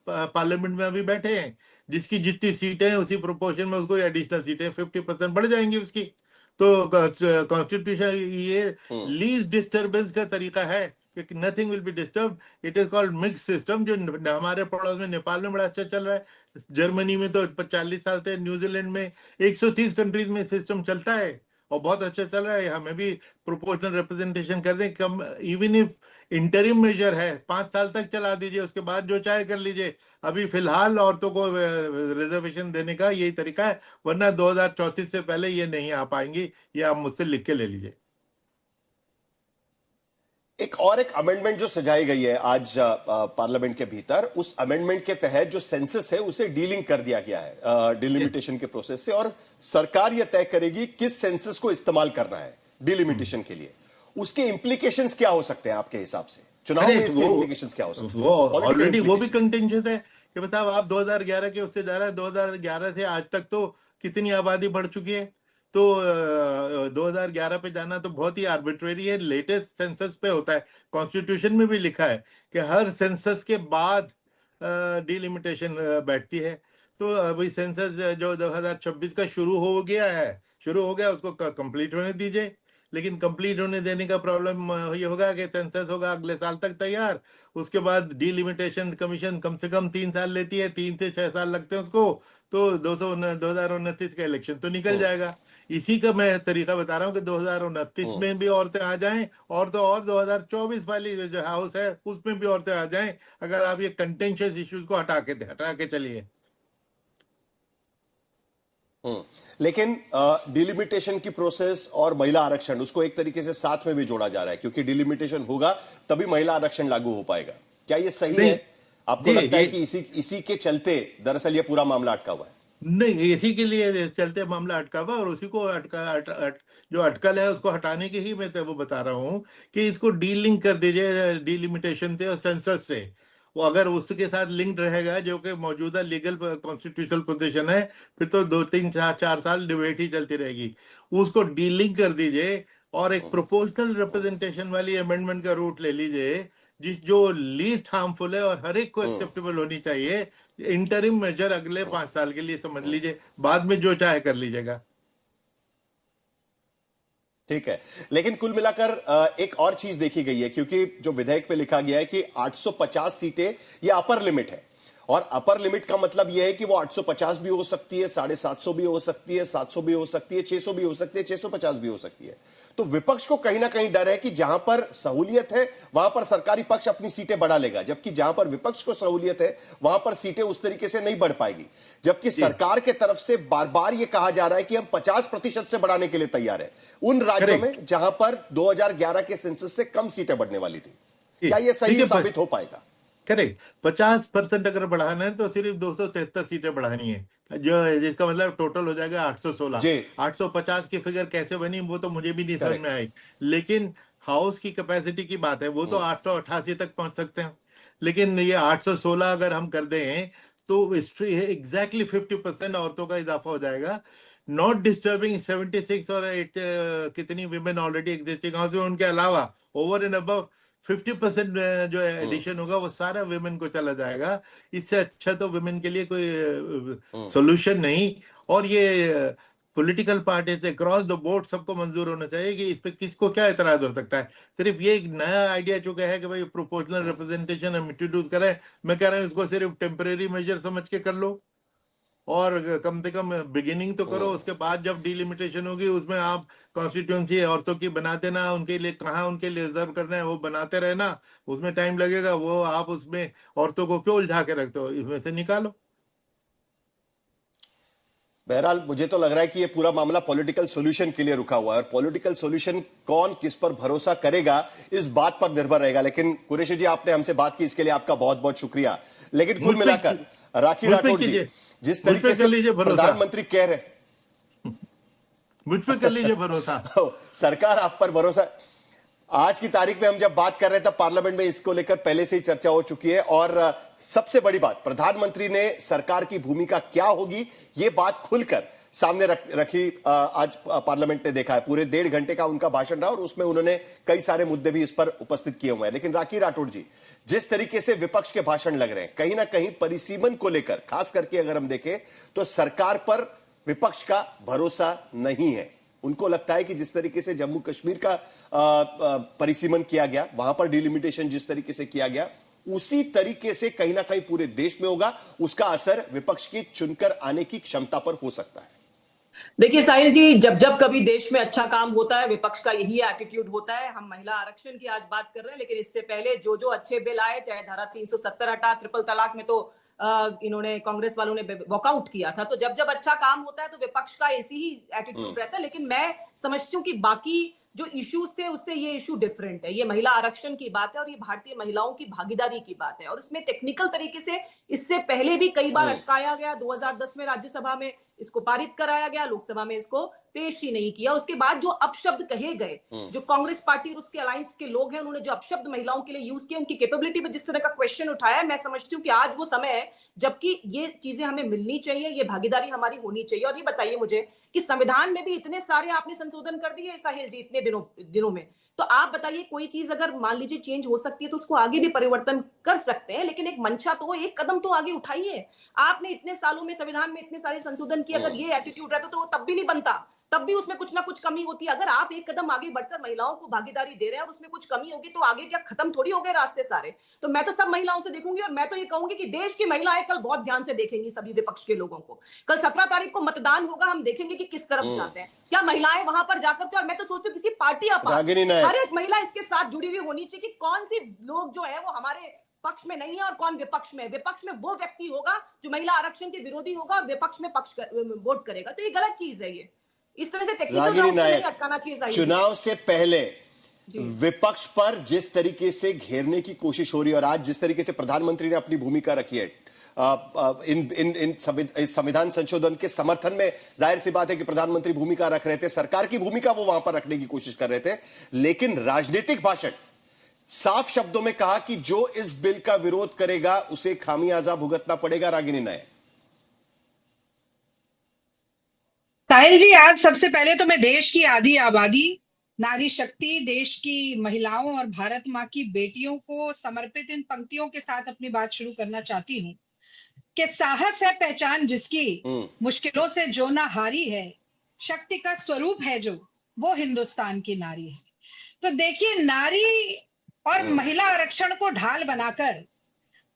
पार्लियामेंट में अभी बैठे हैं। जिसकी जितनी सीटें हैं उसी प्रोपोर्शन में उसको एडिशनल सीटें 50% बढ़ जाएंगी उसकी। तो कॉन्स्टिट्यूशन ये लीस्ट डिस्टर्बेंस का तरीका है कि nothing will be disturb. It is called mix system, जो हमारे पड़ोस में नेपाल में बड़ा अच्छा चल रहा है, जर्मनी में तो 40 साल से, न्यूजीलैंड में 130 कंट्रीज में सिस्टम चलता है और बहुत अच्छा चल रहा है। हमें भी प्रोपोर्शनल रिप्रेजेंटेशन कर दें, कम इवन इफ इंटरिम मेजर है 5 साल तक चला दीजिए, उसके बाद जो चाहे कर लीजिए। अभी फिलहाल औरतों को रिजर्वेशन देने का यही तरीका है, वरना 2034 से पहले ये नहीं आ पाएंगी। ये आप मुझसे लिख के ले लीजिए। एक अमेंडमेंट जो सजाई गई है आज पार्लियामेंट के भीतर, उस अमेंडमेंट के तहत जो सेंसस है उसे डीलिंक कर दिया गया है डिलिमिटेशन के प्रोसेस से, और सरकार यह तय करेगी किस सेंसस को इस्तेमाल करना है डिलिमिटेशन के लिए। उसके इंप्लीकेशंस क्या हो सकते हैं आपके हिसाब से? चुनाव में इसके इंप्लीकेशंस क्या हो सकते हैं? ऑलरेडी वो भी कंटेंशियस है कि बताओ आप 2011 के उससे जा रहा है, 2011 से आज तक तो कितनी आबादी बढ़ चुकी है। तो 2011 पे जाना तो बहुत ही आर्बिट्रेरी है। लेटेस्ट सेंसस पे होता है, कॉन्स्टिट्यूशन में भी लिखा है कि हर सेंसस के बाद डिलिमिटेशन बैठती है। तो अभी सेंसस जो 2026 का शुरू हो गया उसको कंप्लीट होने दीजिए। लेकिन कंप्लीट होने देने का प्रॉब्लम ये होगा कि सेंसस होगा अगले साल तक तैयार, उसके बाद डिलिमिटेशन कमीशन कम से कम 3 साल लेती है, 3 से 6 साल लगते हैं उसको। तो 2029 का इलेक्शन तो निकल जाएगा। इसी का मैं तरीका बता रहा हूँ कि 2029 में भी औरतें आ जाएं, और तो और 2024 वाली जो हाउस है उसमें भी औरतें आ जाएं, अगर आप ये कंटेंशियस इश्यूज को हटा के चलिए। लेकिन डिलिमिटेशन की प्रोसेस और महिला आरक्षण, उसको एक तरीके से साथ में भी जोड़ा जा रहा है, क्योंकि डिलिमिटेशन होगा तभी महिला आरक्षण लागू हो पाएगा। क्या ये सही है? आपको लगता है कि इसी के चलते दरअसल ये पूरा मामला अटका हुआ है? नहीं, इसी के लिए चलते मामला अटका हुआ, और उसी को जो अटकल है उसको हटाने की ही मैं तो वो बता रहा हूँ कि इसको डीलिंक कर दीजिए डिलिमिटेशन से और सेंसस से, वो अगर उसके साथ लिंक्ड रहेगा जो कि मौजूदा लीगल कॉन्स्टिट्यूशनल पोजीशन है, फिर तो 2-3-4 साल डिबेट ही चलती रहेगी। उसको डीलिंक कर दीजिए और एक प्रोपोर्शनल रिप्रेजेंटेशन वाली अमेंडमेंट का रूट ले लीजिए, जो लीस्ट हार्मफुल है और हर एक को एक्सेप्टेबल होनी चाहिए। इंटरिम मेजर अगले 5 साल के लिए समझ लीजिए, बाद में जो चाहे कर लीजिएगा। ठीक है, लेकिन कुल मिलाकर एक और चीज देखी गई है, क्योंकि जो विधेयक पे लिखा गया है कि 850 सीटें ये अपर लिमिट है, और अपर लिमिट का मतलब यह है कि वो 850 भी हो सकती है, 750 भी हो सकती है, 700 भी हो सकती है, 600 भी हो सकती है, 650 भी हो सकती है। तो विपक्ष को कहीं ना कहीं डर है कि जहां पर सहूलियत है वहां पर सरकारी पक्ष अपनी सीटें बढ़ा लेगा, जबकि जहां पर विपक्ष को सहूलियत है वहां पर सीटें उस तरीके से नहीं बढ़ पाएगी। जबकि सरकार के तरफ से बार बार यह कहा जा रहा है कि हम 50% से बढ़ाने के लिए तैयार है उन राज्यों में जहां पर 2011 के सेंसस से कम सीटें बढ़ने वाली थी। क्या यह सही साबित हो पाएगा? करेक्ट, 50% अगर बढ़ाना है तो सिर्फ 273 सीटें बढ़ानी है, जो जिसका मतलब टोटल हो जाएगा 816। 850 की फिगर कैसे बनी वो तो मुझे भी नहीं समझ में आई, लेकिन हाउस की कैपेसिटी की बात है, वो तो 888 तक पहुंच सकते हैं, लेकिन ये 816 अगर हम कर दें तो एग्जैक्टली 50% औरतों का इजाफा हो जाएगा। नॉट डिस्टर्बिंग 76 और 8 कितनी विमेन ऑलरेडी एग्जिस्टिंग हाउस में, उनके अलावा ओवर एंड अबव 50% जो एडिशन होगा वो सारा विमेन को चला जाएगा। इससे अच्छा तो विमेन के लिए कोई सॉल्यूशन नहीं। और ये पॉलिटिकल पार्टी से क्रॉस द बोर्ड सबको मंजूर होना चाहिए कि इस पे किसको क्या एतराज हो सकता है। सिर्फ ये एक नया आइडिया चुका है कि भाई प्रोपोर्शनल रिप्रेजेंटेशन हम इंट्रोड्यूस करें, मैं कह रहा हूँ इसको सिर्फ टेम्परेरी मेजर समझ के कर लो और कम से कम बिगिनिंग तो करो। उसके बाद जब डिलिमिटेशन होगी उसमें आप कॉन्स्टिट्यूएंसी औरतों की बना देना, उनके लिए कहाँ उनके लिए रिजर्व करना है वो बनाते रहना, उसमें टाइम लगेगा, वो आप उसमें औरतों को क्यों उलझा के रखते हो, इसमें से निकालो। बहरहाल मुझे तो लग रहा है कि ये पूरा मामला पॉलिटिकल सॉल्यूशन के लिए रुका हुआ है, और पॉलिटिकल सॉल्यूशन कौन किस पर भरोसा करेगा इस बात पर निर्भर रहेगा। लेकिन कुरैशी जी, आपने हमसे बात की, इसके लिए आपका बहुत बहुत शुक्रिया। लेकिन कुल मिलाकर राखी राठौड़ जी, जिस तरीके से प्रधानमंत्री कह रहे, मुझ पे कर लीजिए भरोसा। सरकार आप पर भरोसा। आज की तारीख में हम जब बात कर रहे थे पार्लियामेंट में, इसको लेकर पहले से ही चर्चा हो चुकी है, और सबसे बड़ी बात, प्रधानमंत्री ने सरकार की भूमिका क्या होगी ये बात खुलकर सामने रखी। आज पार्लियामेंट ने देखा है, पूरे 1.5 घंटे का उनका भाषण रहा और उसमें उन्होंने कई सारे मुद्दे भी इस पर उपस्थित किए हुए हैं। लेकिन राखी राठौड़ जी, जिस तरीके से विपक्ष के भाषण लग रहे हैं, कहीं ना कहीं परिसीमन को लेकर खास करके अगर हम देखें तो सरकार पर विपक्ष का भरोसा नहीं है। उनको लगता है कि जिस तरीके से जम्मू कश्मीर का परिसीमन किया गया, वहां पर डिलिमिटेशन जिस तरीके से किया गया, उसी तरीके से कहीं ना कहीं पूरे देश में होगा। उसका असर विपक्ष की चुनकर आने की क्षमता पर हो सकता है। देखिए साहिल जी, जब जब कभी देश में अच्छा काम होता है विपक्ष का यही एटीट्यूड होता है। हम महिला आरक्षण की आज बात कर रहे हैं, लेकिन इससे पहले जो जो अच्छे बिल आए, चाहे धारा 370 हटा, ट्रिपल तलाक में तो इन्होंने कांग्रेस वालों ने वॉकआउट किया था। तो जब जब अच्छा काम होता है तो विपक्ष का ऐसी ही एटीट्यूड रहता है। लेकिन मैं समझती हूँ कि बाकी जो इश्यूज थे उससे ये इशू डिफरेंट है। ये महिला आरक्षण की बात है और ये भारतीय महिलाओं की भागीदारी की बात है, और इसमें टेक्निकल तरीके से इससे पहले भी कई बार अटकाया गया। 2010 में राज्यसभा में इसको पारित कराया गया, लोकसभा में इसको पेश ही नहीं किया। उसके बाद जो अपशब्द कहे गए, जो कांग्रेस पार्टी और उसके अलायंस के लोग हैं, उन्होंने जो अपशब्द महिलाओं के लिए यूज किए, उनकी कैपेबिलिटी पर जिस तरह का क्वेश्चन उठाया, मैं समझती हूँ कि आज वो समय है जबकि ये चीजें हमें मिलनी चाहिए, ये भागीदारी हमारी होनी चाहिए। और ये बताइए मुझे कि संविधान में भी इतने सारे आपने संशोधन कर दिए साहिल जी इतने दिनों में, तो आप बताइए कोई चीज अगर मान लीजिए चेंज हो सकती है तो उसको आगे भी परिवर्तन कर सकते हैं, लेकिन एक मंशा तो, एक कदम तो आगे उठाइए। आपने इतने सालों में संविधान में इतने सारे संशोधन किए, अगर ये एटीट्यूड रहता तो वो तब भी नहीं बनता, तब भी उसमें कुछ ना कुछ कमी होती है। अगर आप एक कदम आगे बढ़कर महिलाओं को भागीदारी दे रहे हैं और उसमें कुछ कमी होगी तो आगे क्या खत्म थोड़ी हो गए रास्ते सारे। तो मैं तो सब महिलाओं से देखूंगी, और मैं तो ये कहूंगी कि देश की महिलाएं कल बहुत ध्यान से देखेंगी सभी विपक्ष के लोगों को। कल 17 तारीख को मतदान होगा, हम देखेंगे कि किस तरफ जाते हैं, क्या महिलाएं वहां पर जाकर के। और मैं तो सोचती हूँ किसी पार्टी हर एक महिला इसके साथ जुड़ी हुई होनी चाहिए कि कौन सी लोग जो है वो हमारे पक्ष में नहीं है और कौन विपक्ष में। विपक्ष में वो व्यक्ति होगा जो महिला आरक्षण के विरोधी होगा और विपक्ष में वोट करेगा, तो ये गलत चीज है। ये इस तरह से टेक्निकल नहीं अटकाना चाहिए। चुनाव से पहले विपक्ष पर जिस तरीके से घेरने की कोशिश हो रही है और आज जिस तरीके से प्रधानमंत्री ने अपनी भूमिका रखी है इन संविधान संशोधन के समर्थन में, जाहिर सी बात है कि प्रधानमंत्री भूमिका रख रहे थे, सरकार की भूमिका वो वहां पर रखने की कोशिश कर रहे थे, लेकिन राजनीतिक भाषण साफ शब्दों में कहा कि जो इस बिल का विरोध करेगा उसे खामियाजा भुगतना पड़ेगा। रागिनी नायक। साहिल जी, आज सबसे पहले तो मैं देश की आधी आबादी, नारी शक्ति, देश की महिलाओं और भारत माँ की बेटियों को समर्पित इन पंक्तियों के साथ अपनी बात शुरू करना चाहती हूँ कि साहस है पहचान जिसकी, मुश्किलों से जो ना हारी है, शक्ति का स्वरूप है जो, वो हिंदुस्तान की नारी है। तो देखिए, नारी और महिला आरक्षण को ढाल बनाकर,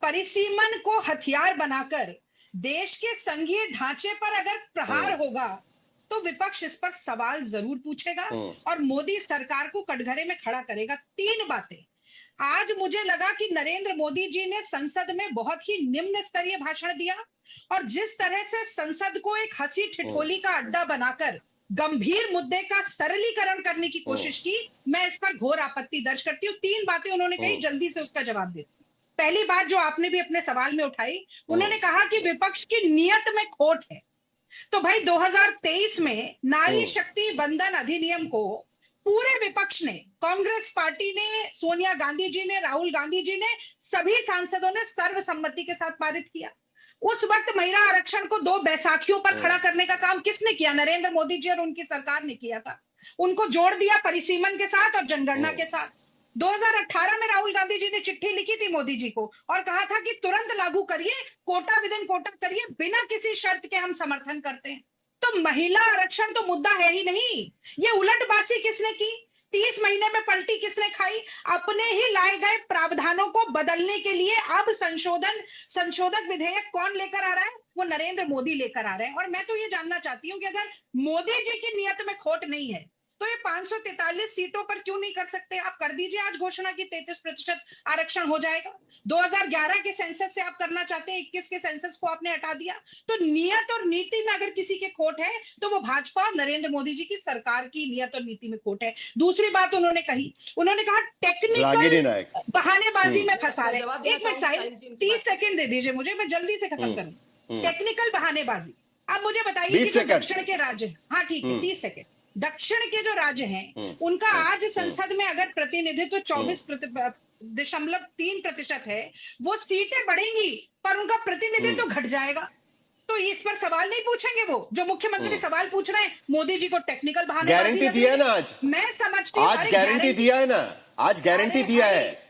परिसीमन को हथियार बनाकर देश के संघीय ढांचे पर अगर प्रहार होगा तो विपक्ष इस पर सवाल जरूर पूछेगा और मोदी सरकार को कटघरे में खड़ा करेगा। 3 बातें आज मुझे लगा कि नरेंद्र मोदी जी ने संसद में बहुत ही निम्न स्तरीय भाषण दिया और जिस तरह से संसद को एक हंसी ठिठोली का अड्डा बनाकर गंभीर मुद्दे का सरलीकरण करने की कोशिश की, मैं इस पर घोर आपत्ति दर्ज करती हूँ। 3 बातें उन्होंने कही, जल्दी से उसका जवाब देती हूँ। पहली बात जो आपने भी अपने सवाल में उठाई, उन्होंने कहा कि विपक्ष की नियत में खोट है। तो भाई 2023 में नारी शक्ति वंदन अधिनियम को पूरे विपक्ष ने, कांग्रेस पार्टी ने, सोनिया गांधी जी ने, राहुल गांधी जी ने, सभी सांसदों ने सर्वसम्मति के साथ पारित किया। उस वक्त महिला आरक्षण को 2 बैसाखियों पर खड़ा करने का काम किसने किया? नरेंद्र मोदी जी और उनकी सरकार ने किया था। उनको जोड़ दिया परिसीमन के साथ और जनगणना के साथ। 2018 में राहुल गांधी जी ने चिट्ठी लिखी थी मोदी जी को और कहा था कि तुरंत लागू करिए, कोटा विद इन कोटा करिए, बिना किसी शर्त के हम समर्थन करते हैं। तो महिला आरक्षण तो मुद्दा है ही नहीं। ये उलटबाजी किसने की? 30 महीने में पलटी किसने खाई? अपने ही लाए गए प्रावधानों को बदलने के लिए अब संशोधक विधेयक कौन लेकर आ रहा है? वो नरेंद्र मोदी लेकर आ रहे हैं। और मैं तो ये जानना चाहती हूँ कि अगर मोदी जी की नियत में खोट नहीं है तो ये 543 सीटों पर क्यों नहीं कर सकते? आप कर दीजिए आज घोषणा की 33% आरक्षण हो जाएगा। 2011 के सेंसस से आप करना चाहते हैं, 21 के सेंसस को आपने हटा दिया। तो नियत और नीति में अगर किसी के खोट है तो वो भाजपा और नरेंद्र मोदी जी की सरकार की नियत और नीति में खोट है। दूसरी बात उन्होंने कही, उन्होंने कहा टेक्निकल बहानेबाजी में फंसा रहे। 1 मिनट साहिल, 30 सेकंड दे दीजिए मुझे, मैं जल्दी से खत्म करूं। टेक्निकल बहानेबाजी। अब मुझे बताइए कि दक्षिण के राज्य, हाँ ठीक है 30 सेकंड, दक्षिण के जो राज्य हैं उनका आज संसद में अगर प्रतिनिधित्व 24.3% है, वो सीटें बढ़ेंगी पर उनका प्रतिनिधित्व घट जाएगा। तो इस पर सवाल नहीं पूछेंगे वो जो मुख्यमंत्री सवाल पूछ रहे हैं? मोदी जी को टेक्निकल बहाने गारंटी दिया है ना आज, मैं समझती हूँ आज गारंटी दिया है ना, आज गारंटी दिया है,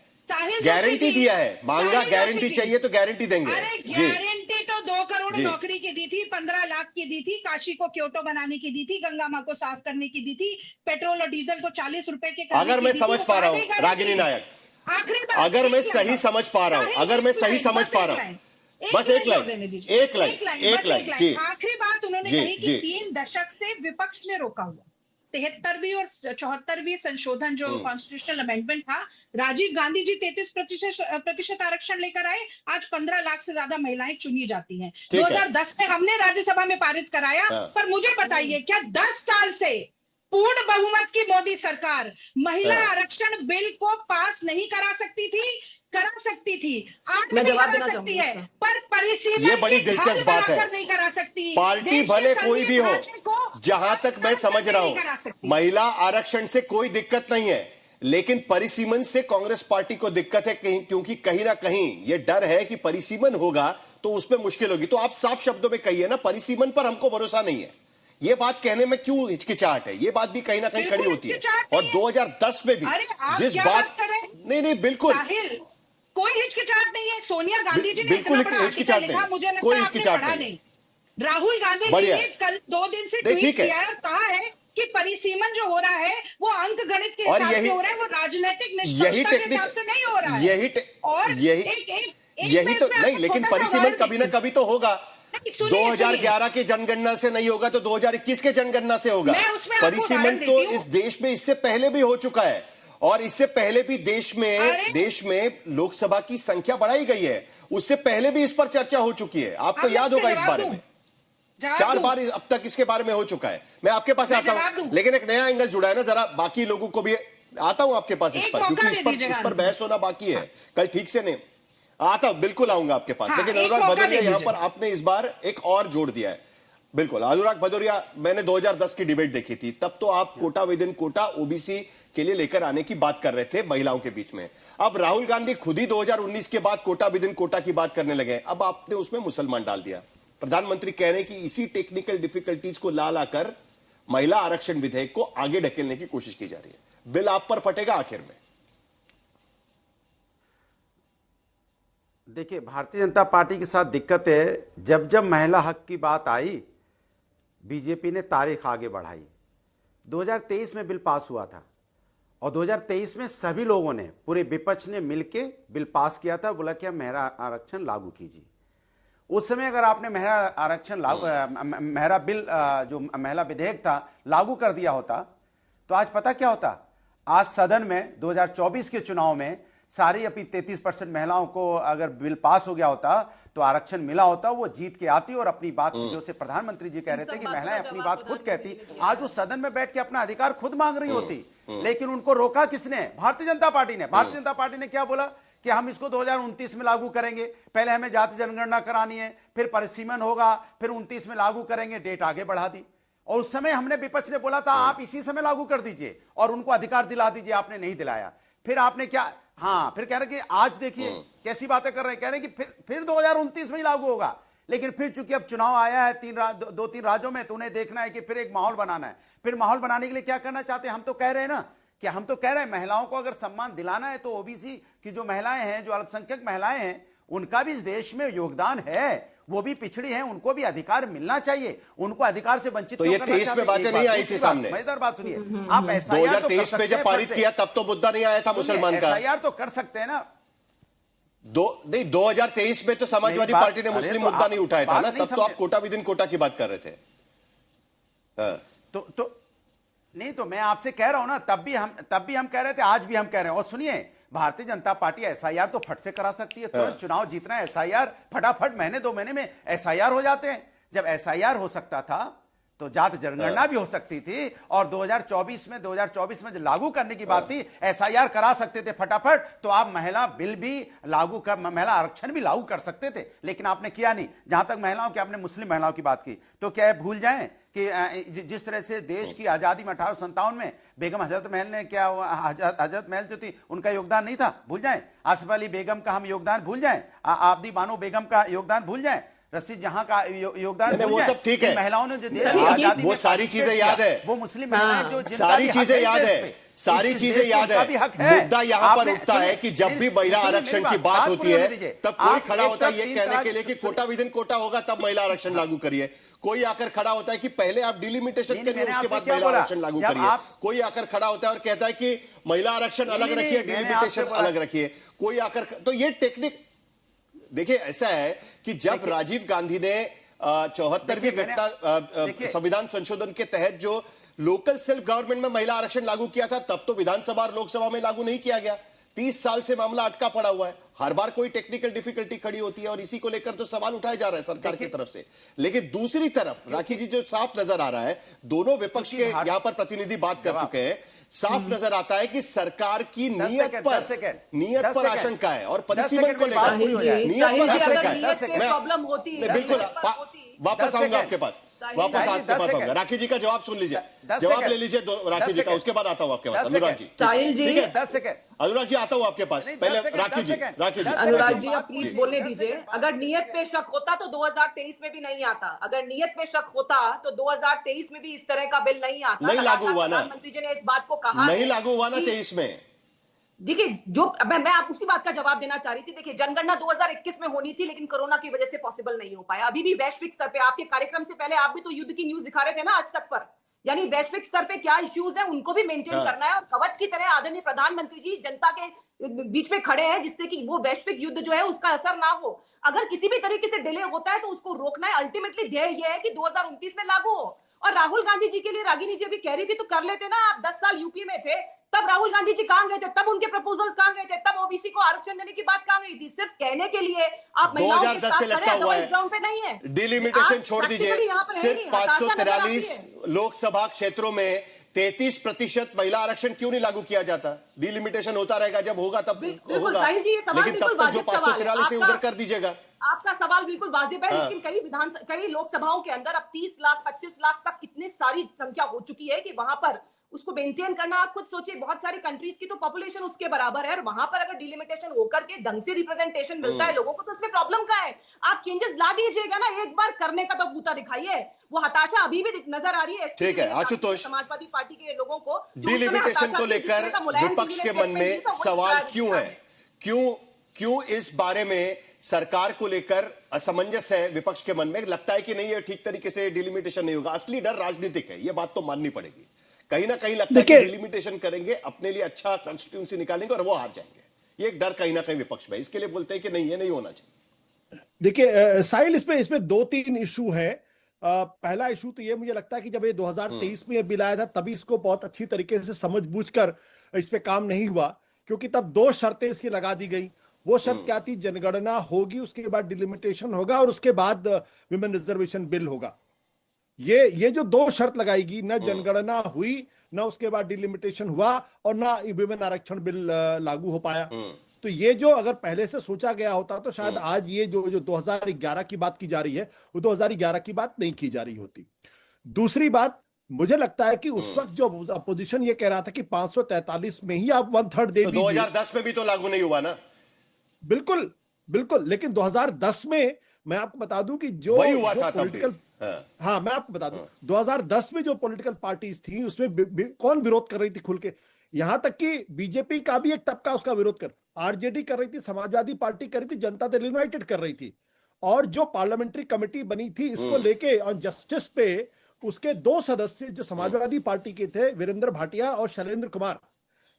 गारंटी दिया है। मांगा गारंटी चाहिए तो गारंटी देंगे। अरे गारंटी तो 2 करोड़ नौकरी की दी थी, 15 लाख की दी थी, काशी को क्योटो बनाने की दी थी, गंगा माँ को साफ करने की दी थी, पेट्रोल और डीजल को 40 रुपए के। अगर मैं समझ पा रहा हूँ रागिनी नायक, अगर मैं सही समझ पा रहा हूँ, अगर मैं सही समझ पा रहा हूँ, बस एक लाइन आखिरी बात उन्होंने कही कि 3 दशक से विपक्ष ने रोका हुआ 73वीं और 74वीं संशोधन जो कॉन्स्टिट्यूशनल अमेंडमेंट था, राजीव गांधी जी 33% आरक्षण लेकर आए। आज 15 लाख से ज्यादा महिलाएं चुनी जाती हैं। 2010 में हमने राज्यसभा में पारित कराया। पर मुझे बताइए, क्या 10 साल से पूर्ण बहुमत की मोदी सरकार महिला आरक्षण बिल को पास नहीं करा सकती थी? करा सकती थी, आज मैं नहीं जवाब करा देना सकती है, पर परिसीमन ये बड़ी दिलचस्प बात है। नहीं करा सकती। पार्टी भले कोई भी हो, जहां तक मैं समझ रहा हूं, महिला आरक्षण से कोई दिक्कत नहीं है, लेकिन परिसीमन से कांग्रेस पार्टी को दिक्कत है, क्योंकि कहीं ना कहीं ये डर है कि परिसीमन होगा तो उसमें मुश्किल होगी। तो आप साफ शब्दों में कहिए ना, परिसीमन पर हमको भरोसा नहीं है। ये बात कहने में क्यों हिचकिचाहट है? ये बात भी कहीं ना कहीं खड़ी होती है। और 2010 में भी जिस बात, नहीं बिल्कुल कोई हिचकिचाहट नहीं है। सोनिया गांधी जी ने बिल्कुल हिचकिचाहट नहीं, मुझे लगता कोई है हिचकिचाहट नहीं। राहुल गांधी जी ने कल 2 दिन से ट्वीट किया है, कहा है कि परिसीमन जो हो रहा है वो अंक गणित के हिसाब से हो रहा है, वो राजनीतिक निष्पक्षता के हिसाब से नहीं हो रहा है। यही तो नहीं, लेकिन परिसीमन कभी ना कभी तो होगा। 2011 के जनगणना से नहीं होगा तो 2021 के जनगणना से होगा। परिसीमन तो इस देश में इससे पहले भी हो चुका है, और इससे पहले भी देश में लोकसभा की संख्या बढ़ाई गई है। उससे पहले भी इस पर चर्चा हो चुकी है, आपको याद होगा। इस बारे में 4 बार अब तक इसके बारे में हो चुका है। मैं आपके पास आता हूं, लेकिन एक नया एंगल जुड़ा है ना, जरा बाकी लोगों को भी आता हूं आपके पास इस पर, क्योंकि इस पर बहस होना बाकी है। कल ठीक से नहीं आता हूं, बिल्कुल आऊंगा आपके पास। लेकिन अनुराग भदौरिया, यहां पर आपने इस बार एक और जोड़ दिया है। बिल्कुल। अनुराग भदौरिया, मैंने 2010 की डिबेट देखी थी, तब तो आप quota within quota OBC के लिए लेकर आने की बात कर रहे थे महिलाओं के बीच में। अब राहुल गांधी खुद ही 2019 के बाद कोटा विद इन कोटा की बात करने लगे। अब आपने उसमें मुसलमान डाल दिया। प्रधानमंत्री कह रहे हैं कि इसी टेक्निकल डिफिकल्टीज को ला लाकर महिला आरक्षण विधेयक को आगे ढकेलने की कोशिश की जा रही है। बिल आप पर फटेगा आखिर में। देखिए, भारतीय जनता पार्टी के साथ दिक्कत है, जब जब महिला हक की बात आई बीजेपी ने तारीख आगे बढ़ाई। 2023 में बिल पास हुआ था और 2023 में सभी लोगों ने, पूरे विपक्ष ने मिलके बिल पास किया था, बोला कि महिला आरक्षण लागू कीजिए। उस समय अगर आपने महिला आरक्षण महिला बिल जो महिला विधेयक था लागू कर दिया होता तो आज पता क्या होता? आज सदन में 2024 के चुनाव में सारी अपनी 33% महिलाओं को अगर बिल पास हो गया होता तो आरक्षण मिला होता, वो जीत के आती और अपनी बात, जो से प्रधानमंत्री जी कह रहे थे कि महिलाएं अपनी बात खुद कहती, आज वो सदन में बैठ के अपना अधिकार खुद मांग रही होती। लेकिन उनको रोका किसने? भारतीय जनता पार्टी ने। भारतीय जनता पार्टी ने क्या बोला कि हम इसको 2029 में लागू करेंगे, पहले हमें जाति जनगणना करानी है, फिर परिसीमन होगा, फिर 29 में लागू करेंगे, डेट आगे बढ़ा दी। और उस समय हमने, विपक्ष ने बोला था आप इसी समय लागू कर दीजिए और उनको अधिकार दिला दीजिए, आपने नहीं दिलाया। फिर आपने क्या, हाँ, फिर कह रहे कि आज देखिए कैसी बातें कर रहे हैं, कह रहे हैं कि फिर 2029 में ही लागू होगा। लेकिन फिर चूंकि अब चुनाव आया है 2-3 राज्यों में, तो उन्हें देखना है कि फिर एक माहौल बनाना है। फिर माहौल बनाने के लिए क्या करना चाहते हैं? हम तो कह रहे हैं ना कि हम तो कह रहे हैं महिलाओं को अगर सम्मान दिलाना है तो ओबीसी की जो महिलाएं हैं, जो अल्पसंख्यक महिलाएं हैं, उनका भी इस देश में योगदान है, वो भी पिछड़ी हैं, उनको भी अधिकार मिलना चाहिए, उनको अधिकार से वंचित तो ये 23 में बातें नहीं आई थी सामने। मजेदार बात सुनिए, आप 2023 में जब पारित किया तब तो मुद्दा नहीं आया था मुसलमान का। एसआईआर तो कर सकते हैं ना। 2023 में तो समाजवादी पार्टी ने मुस्लिम मुद्दा नहीं उठाया था ना, तब तो आप कोटा विद इन कोटा की बात कर रहे थे। तो नहीं, तो मैं आपसे कह रहा हूं ना, तब भी हम कह रहे थे, आज भी हम कह रहे हैं। और सुनिए, भारतीय जनता पार्टी एसआईआर तो फट से करा सकती है, तुरंत चुनाव जीतना है, एसआईआर फटाफट महीने 2 महीने में एसआईआर हो जाते हैं। जब एसआईआर हो सकता था तो जाति जनगणना भी हो सकती थी, और 2024 में जो लागू करने की बात थी, एसआईआर करा सकते थे फटाफट, तो आप महिला बिल भी लागू कर, महिला आरक्षण भी लागू कर सकते थे। लेकिन आपने किया नहीं। जहां तक महिलाओं की, आपने मुस्लिम महिलाओं की बात की, तो क्या भूल जाएं कि जिस तरह से देश की आजादी में 1857 में बेगम हजरत महल ने, क्या हजरत महल जो थी उनका योगदान नहीं था? भूल जाएं। आसिफ अली बेगम का हम योगदान भूल जाएं? आबदी बानो बेगम का योगदान भूल जाएं? रशीद जहां का योगदान, वो सब ठीक है। महिलाओं ने जो देश की आजादी, वो सारी चीजें याद है, वो मुस्लिम महिलाएं जो, सारी चीजें याद है, सारी चीजें याद है। मुद्दा यहां पर उठता है कि जब भी महिला आरक्षण की बात होती है तब कोई खड़ा होता है ये कहने के लिए कि कोटा विद इन कोटा होगा तब महिला आरक्षण लागू करिए। कोई आकर खड़ा होता है कि पहले आप डिलिमिटेशन करिए, उसके बाद महिला आरक्षण लागू करिए। कोई आकर खड़ा होता है और कहता है कि महिला आरक्षण अलग रखिए, डिलिमिटेशन अलग रखिए। कोई आकर, तो ये टेक्निक देखिए, ऐसा है कि जब राजीव गांधी ने 74वीं घटना संविधान संशोधन के तहत जो लोकल सेल्फ गवर्नमेंट में महिला आरक्षण लागू किया था, तब तो विधानसभा और लोकसभा में लागू नहीं किया गया। 30 साल से मामला अटका पड़ा हुआ है। हर बार कोई टेक्निकल डिफिकल्टी खड़ी होती है और इसी को लेकर तो सवाल उठाया जा रहा है सरकार की तरफ से। लेकिन दूसरी तरफ राखी जी, जो साफ नजर आ रहा है, दोनों विपक्ष के यहां पर प्रतिनिधि बात कर चुके हैं, साफ नजर आता है कि सरकार की नीयत पर आशंका है और परिसीमन को लेकर नीयत पर आशंका है। बिल्कुल, वापस आऊंगा आपके पास, आऊंगा। राखी जी का जवाब सुन लीजिए, जवाब ले लीजिए राखी जी का, उसके बाद आता हूं आपके पास। अनुराग जी, अनुराग जी आता हूं आपके पास, पहले राखी जी। अनुराग जी, आप प्लीज बोलने दीजिए। अगर नियत पे शक होता तो 2023 में भी नहीं आता। अगर नियत पे शक होता तो 2023 में भी इस तरह का बिल नहीं आता। नहीं लागू हुआ ना, प्रधानमंत्री जी ने इस बात को कहा, नहीं लागू हुआ ना 23 में। देखिए, जो मैं आप उसी बात का जवाब देना चाह रही थी। देखिए, जनगणना 2021 में होनी थी, लेकिन कोरोना की वजह से पॉसिबल नहीं हो पाया। अभी भी वैश्विक स्तर पे, आपके कार्यक्रम से पहले आप भी तो युद्ध की न्यूज दिखा रहे थे ना आज तक पर, यानी वैश्विक स्तर पे क्या इश्यूज है उनको भी मेंटेन करना है। और कवच की तरह आदरणीय प्रधानमंत्री जी जनता के बीच में खड़े हैं, जिससे कि वो वैश्विक युद्ध जो है उसका असर ना हो। अगर किसी भी तरीके से डिले होता है तो उसको रोकना है। अल्टीमेटली ध्येय यह है कि 2029 में लागू हो। और राहुल गांधी जी के लिए, रागिनी जी अभी कह रही थी तो कर लेते ना, आप 10 साल यूपी में थे, तब राहुल गांधी जी कहां गए थे? तब उनके प्रपोजल्स कहां गए थे? तब ओबीसी को आरक्षण देने की बात कहां गई थी? सिर्फ कहने के लिए आप महिलाओं के साथ खड़े हैं, तो इस ग्राउंड पे नहीं है। डिलिमिटेशन छोड़ दीजिए, सिर्फ 543 लोकसभा क्षेत्रों में 33% महिला आरक्षण क्यों नहीं लागू किया जाता? डिलिमिटेशन होता रहेगा, जब होगा तब होगा, लेकिन तब तक जो 543 है उधर कर दीजिएगा। आपका सवाल बिल्कुल वाजिब है, लेकिन कई लोकसभाओं के अंदर अब 30 लाख 25 लाख तक इतनी सारी संख्या हो चुकी है कि वहां पर उसको मेंटेन करना, आप खुद सोचिए, बहुत सारी कंट्रीज की तो पॉपुलेशन उसके बराबर है, और वहां पर अगर डिलिमिटेशन होकर के ढंग से रिप्रेजेंटेशन मिलता है लोगों को, तो उसमें प्रॉब्लम क्या है? आप चेंजेस ला दीजिएगा ना, एक बार करने का तो बूता दिखाइए। वो हताशा अभी भी नजर आ रही है ठीक है आशुतोष, समाजवादी पार्टी के लोगों को डिलिमिटेशन को लेकर विपक्ष के मन में सवाल क्यों है? क्यों इस बारे में सरकार को लेकर असमंजस है विपक्ष के मन में? लगता है कि नहीं ये ठीक तरीके से डिलिमिटेशन नहीं होगा। असली डर राजनीतिक है, ये बात तो माननी पड़ेगी। कहीं ना कहीं लगता है कि डिलिमिटेशन करेंगे, अपने लिए अच्छा कॉन्स्टिट्यूंसी निकालेंगे और वो हार जाएंगे। ये एक डर कहीं ना कहीं विपक्ष में, इसके लिए बोलते हैं कि नहीं ये नहीं होना चाहिए। देखिए साहिल, इसमें 2-3 इशू है। पहला इशू तो ये मुझे लगता है कि जब ये 2023 में ये बिल आया था तभी इसको बहुत अच्छी तरीके से समझ बूझकर इस पे काम नहीं हुआ, क्योंकि तब 2 शर्तें इसकी लगा दी गई। वो शर्त क्या थी? जनगणना होगी, उसके बाद डिलिमिटेशन होगा और उसके बाद विमेन रिजर्वेशन बिल होगा। ये जो 2 शर्त लगाएगी, ना जनगणना हुई, ना उसके बाद डिलिमिटेशन हुआ और ना विमेन आरक्षण बिल लागू हो पाया। तो ये जो अगर पहले से सोचा गया होता तो शायद आज ये जो 2011 की बात की जा रही है वो 2011 की बात नहीं की जा रही होती। दूसरी बात, मुझे लगता है कि उस वक्त जो अपोजिशन ये कह रहा था कि 543 में ही आप 1/3 दे दीजिए। 2010 में भी तो लागू नहीं हुआ ना। बिल्कुल बिल्कुल, लेकिन 2010 में मैं आपको बता दूं कि जो वही हुआ था पॉलिटिकल, हाँ मैं आपको बता दूं 2010 में जो पॉलिटिकल पार्टीज थी उसमें कौन विरोध कर रही थी खुल के? यहां तक कि बीजेपी का भी एक तबका उसका विरोध कर, आरजेडी कर रही थी, समाजवादी पार्टी कर रही थी, जनता दल यूनाइटेड कर रही थी। और जो पार्लियामेंट्री कमेटी बनी थी इसको लेके ऑन जस्टिस पे, उसके 2 सदस्य जो समाजवादी पार्टी के थे, वीरेंद्र भाटिया और शैलेंद्र कुमार,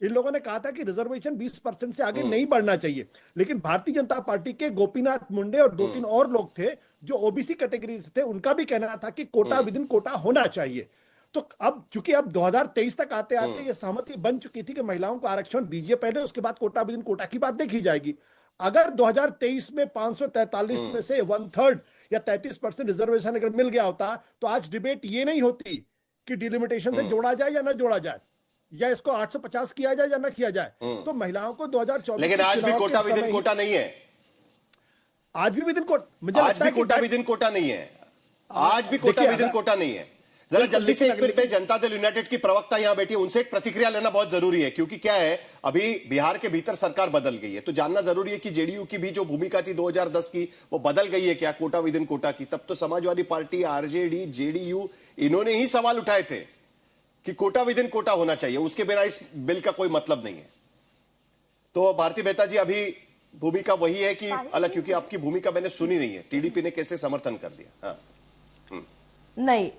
इन लोगों ने कहा था कि रिजर्वेशन 20% से आगे नहीं बढ़ना चाहिए। लेकिन भारतीय जनता पार्टी के गोपीनाथ मुंडे और 2-3 और लोग थे जो ओबीसी कैटेगरी से थे, उनका भी कहना था कि कोटा विद इन कोटा होना चाहिए। तो अब चूंकि अब 2023 तक आते आते ये सहमति बन चुकी थी कि महिलाओं को आरक्षण दीजिए पहले, उसके बाद कोटा विद इन कोटा की बात देखी जाएगी। अगर 2023 में 543 में से 1/3 या 33% रिजर्वेशन अगर मिल गया होता तो आज डिबेट ये नहीं होती कि डिलिमिटेशन से जोड़ा जाए या ना जोड़ा जाए, या इसको 850 किया जाए या ना किया जाए। तो महिलाओं को 2024, लेकिन आज भी कोटा विद इन कोटा नहीं है। आज भी विद इन कोटा, मुझे लगता है कोटा विद इन कोटा नहीं है। आज भी कोटा विद इन कोटा नहीं है। जरा जल्दी से एक मिनट में जनता दल यूनाइटेड की प्रवक्ता यहां बैठी है, उनसे एक प्रतिक्रिया लेना बहुत जरूरी है, क्योंकि क्या है अभी बिहार के भीतर सरकार बदल गई है, तो जानना जरूरी है कि जेडीयू की भी जो भूमिका थी 2010 की वो बदल गई है क्या कोटा विद इन कोटा की? तब तो समाजवादी पार्टी, आरजेडी, जेडीयू इन्होंने ही सवाल उठाए थे कि कोटा विद इन कोटा होना चाहिए, उसके बिना इस बिल का कोई मतलब नहीं है। तो भारती मेहता जी, अभी भूमिका वही है कि अलग? क्योंकि आपकी भूमिका मैंने सुनी नहीं है, टीडीपी ने कैसे समर्थन कर दिया? हाँ। नहीं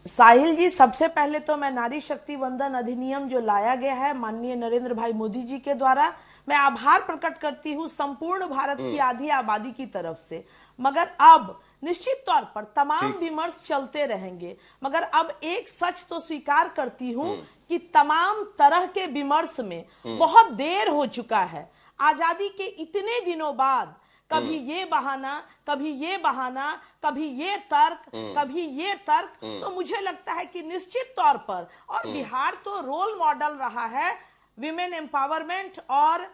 साहिल जी, सबसे पहले तो मैं नारी शक्ति वंदन अधिनियम जो लाया गया है माननीय नरेंद्र भाई मोदी जी के द्वारा, मैं आभार प्रकट करती हूँ संपूर्ण भारत की आधी आबादी की तरफ से। मगर अब निश्चित तौर पर तमाम विमर्श चलते रहेंगे, मगर अब एक सच तो स्वीकार करती हूँ कि तमाम तरह के विमर्श में बहुत देर हो चुका है। आजादी के इतने दिनों बाद कभी ये बहाना, कभी ये बहाना, कभी ये तर्क, कभी ये तर्क, तो मुझे लगता है कि निश्चित तौर पर, और बिहार तो रोल मॉडल रहा है विमेन एम्पावरमेंट और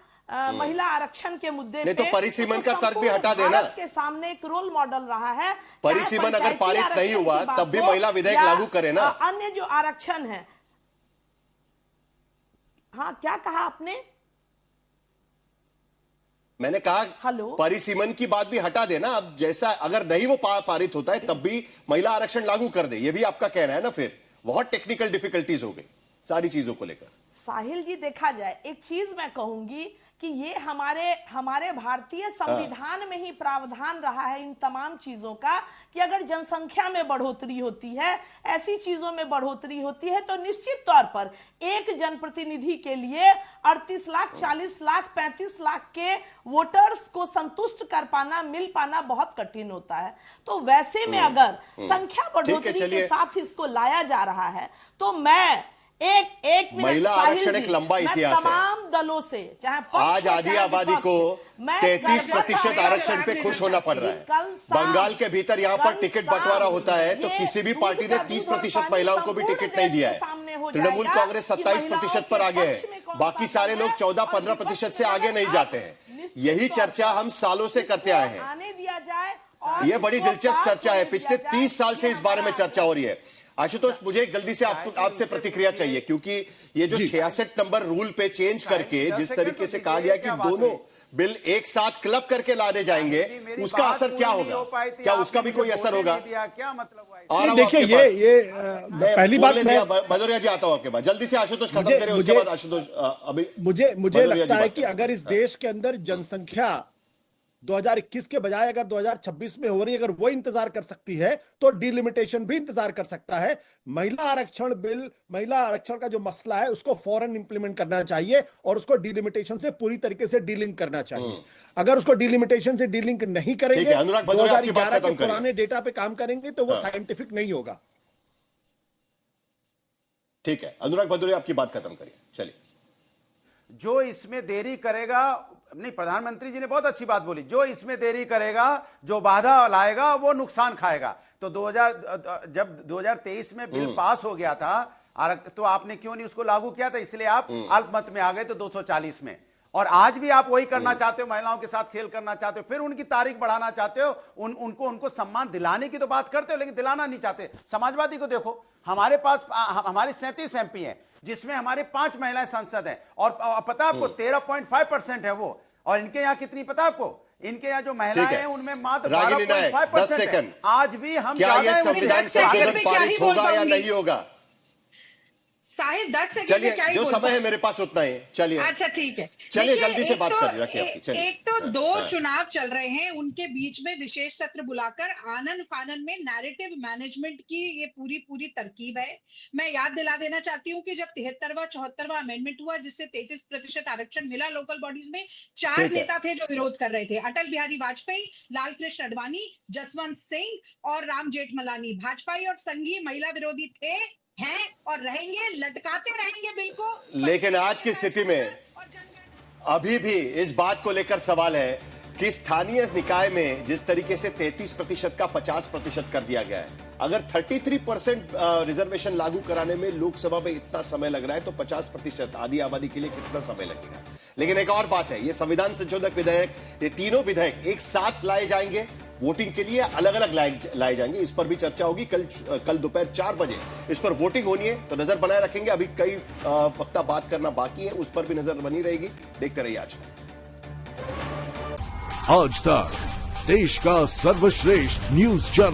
महिला आरक्षण के मुद्दे पे, तो परिसीमन का तर्क भी हटा देना, के सामने एक रोल मॉडल रहा है। परिसीमन अगर पारित नहीं हुआ तब भी महिला विधेयक लागू करे ना। अन्य जो आरक्षण है, हाँ क्या कहा आपने? मैंने कहा परिसीमन की बात भी हटा देना। अब जैसा अगर नहीं वो पारित होता है तब भी महिला आरक्षण लागू कर दे, ये भी आपका कहना है ना? फिर बहुत टेक्निकल डिफिकल्टीज हो गई सारी चीजों को लेकर। साहिल जी, देखा जाए एक चीज मैं कहूंगी कि ये हमारे भारतीय संविधान में ही प्रावधान रहा है इन तमाम चीजों का कि अगर जनसंख्या में बढ़ोतरी होती है, ऐसी चीजों में बढ़ोतरी होती है, तो निश्चित तौर पर एक जनप्रतिनिधि के लिए 38 लाख, 40 लाख, 35 लाख के वोटर्स को संतुष्ट कर पाना, मिल पाना बहुत कठिन होता है। तो वैसे में अगर संख्या बढ़ोतरी के साथ इसको लाया जा रहा है, तो मैं एक मिनट, महिला आरक्षण एक लंबा इतिहास है। तमाम दलों से, चाहे आज आधी आबादी को 33% आरक्षण पे खुश होना पड़ रहा है। बंगाल के भीतर यहाँ पर टिकट बंटवारा होता है तो किसी भी पार्टी ने 30% महिलाओं को भी टिकट नहीं दिया है। तृणमूल कांग्रेस 27% पर आगे है, बाकी सारे लोग 14-15% से आगे नहीं जाते हैं। यही चर्चा हम सालों से करते आए हैं। आने दिया जाए ये बड़ी दिलचस्प चर्चा है। पिछले 30 साल से इस बारे में चर्चा हो रही है। आशुतोष, मुझे जल्दी से आपसे प्रतिक्रिया चाहिए, क्योंकि ये जो 66 नंबर रूल पे चेंज करके जिस तरीके से कहा गया कि दोनों बिल एक साथ क्लब करके लाने जाएंगे, उसका असर क्या होगा? क्या उसका भी कोई असर होगा? क्या मतलब? देखिए, ये पहली बात मैं भदौरिया जी आता हूं आपके पास, जल्दी से आशुतोष खत्म करें, उसके बाद आशुतोष अभी मुझे लगता है कि अगर इस देश के अंदर जनसंख्या 2021 के बजाय अगर 2026 में हो रही है, अगर वो इंतजार कर सकती है तो डिलिमिटेशन भी इंतजार कर सकता है। महिला आरक्षण बिल, महिला आरक्षण का जो मसला है उसको फौरन इंप्लीमेंट करना चाहिए और उसको डिलिमिटेशन से पूरी तरीके से डीलिंक करना चाहिए। अगर उसको डिलिमिटेशन से डीलिंक नहीं करेंगे, 2011 के पुराने डेटा पे काम करेंगे तो वो साइंटिफिक नहीं होगा। ठीक है, अनुराग भदौरिया आपकी बात खत्म करिए, चलिए। जो इसमें देरी करेगा, नहीं, प्रधानमंत्री जी ने बहुत अच्छी बात बोली, जो इसमें देरी करेगा, जो बाधा लाएगा वो नुकसान खाएगा। तो जब 2023 में बिल पास हो गया था, तो आपने क्यों नहीं उसको लागू किया था? इसलिए आप अल्पमत में आ गए तो 240 में, और आज भी आप वही करना चाहते हो, महिलाओं के साथ खेल करना चाहते हो, फिर उनकी तारीख बढ़ाना चाहते हो, उनको सम्मान दिलाने की तो बात करते हो लेकिन दिलाना नहीं चाहते। समाजवादी को देखो, हमारे पास हमारे 37 MP हैं जिसमें हमारे 5 महिलाएं सांसद हैं, और पता आपको 13.5% है वो, और इनके यहाँ कितनी पता आपको? इनके यहाँ जो महिलाएं हैं उनमें मात्र 12.5% है। आज भी हम क्या ये संविधान संशोधन पारित होगा या नहीं होगा? साहिब 10 सेकंड चलिए, क्या ही जो समय है मेरे पास उतना ही। चलिए, अच्छा ठीक है, चलिए जल्दी से बात कर रखिए। एक तो 2 चुनाव चल रहे हैं, उनके बीच में विशेष सत्र बुलाकर आनन फानन में नैरेटिव मैनेजमेंट की ये पूरी तरकीब है। मैं याद दिला देना चाहती हूँ कि जब 73वां 74वां अमेंडमेंट हुआ, जिससे 33% आरक्षण मिला लोकल बॉडीज में, 4 नेता थे जो विरोध कर रहे थे, अटल बिहारी वाजपेयी, लाल कृष्ण आडवाणी, जसवंत सिंह और राम जेठमलानी। भाजपा और संघीय महिला विरोधी थे, हैं और रहेंगे, लटकाते रहेंगे बिल को। लेकिन आज की स्थिति में अभी भी इस बात को लेकर सवाल है कि स्थानीय निकाय में जिस तरीके से 33% का 50% कर दिया गया है, अगर 33% रिजर्वेशन लागू कराने में लोकसभा में इतना समय लग रहा है तो 50% आधी आबादी के लिए कितना समय लगेगा? लेकिन एक और बात है, ये संविधान संशोधक विधेयक, ये तीनों विधेयक एक साथ लाए जाएंगे वोटिंग के लिए, अलग अलग लाए जाएंगे, इस पर भी चर्चा होगी। कल दोपहर 4 बजे इस पर वोटिंग होनी है, तो नजर बनाए रखेंगे। अभी कई वक्ता बात करना बाकी है, उस पर भी नजर बनी रहेगी। देखते रहिए आज तक, देश का सर्वश्रेष्ठ न्यूज चैनल।